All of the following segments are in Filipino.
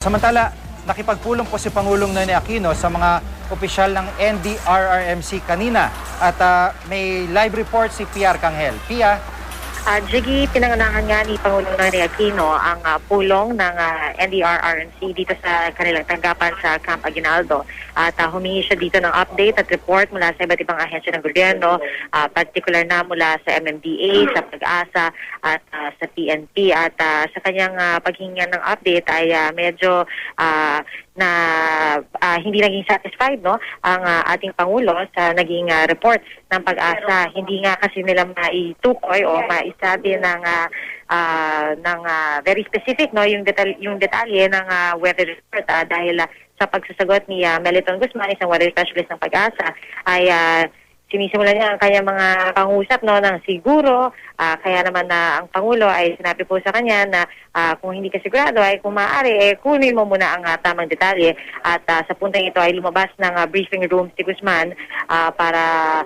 Samantala, nakipagpulong po si Pangulong Noynoy Aquino sa mga opisyal ng NDRRMC kanina at may live report si Pia Arcangel. Pia? Jiggy, pinangunahan nga ni Pangulong Noynoy Aquino ang pulong ng NDRRMC dito sa kanilang tanggapan sa Camp Aguinaldo. At humingi siya dito ng update at report mula sa iba't ibang ahensya ng gobyerno, particular na mula sa MMDA, sa Pag-asa at sa PNP. At sa kanyang paghinga ng update ay medyo hindi naging satisfied ang ating Pangulo sa naging report ng Pag-asa. Hindi nga kasi nila maitukoy o maisabi ng very specific yung detalye ng weather report dahil sa pagsasagot ni Meliton Guzman, isang weather specialist ng Pag-asa, ay sinisimulan niya ang kanyang mga pangusap ng siguro. Kaya naman ang Pangulo ay sinabi po sa kanya na kung hindi ka sigurado ay kung maaari, kunin mo muna ang tamang detalye. At sa puntang ito ay lumabas ng briefing room si Guzman para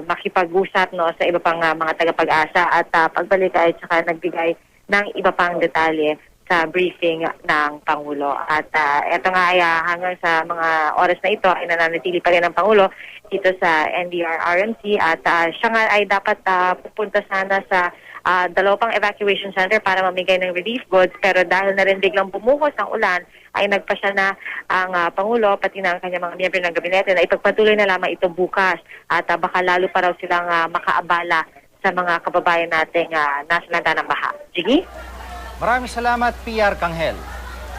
makipag-usap sa iba pang mga taga-Pag-asa. At pagbalik ay saka nagbigay ng iba pang detalye sa briefing ng Pangulo. At ito nga ay hanggang sa mga oras na ito ay nananatili pa rin ang Pangulo dito sa NDRRMC at siya nga ay dapat pupunta sana sa dalawang evacuation center para mamigay ng relief goods, pero dahil na rin biglang bumuhos ang ulan ay nagpasya na ang Pangulo pati na ang kanyang mga miyembro ng gabinete na ipagpatuloy na lamang ito bukas at baka lalo pa raw silang makaabala sa mga kababayan nating nasa lanta ng baha. Jiggy? Maraming salamat, Pia Arcangel.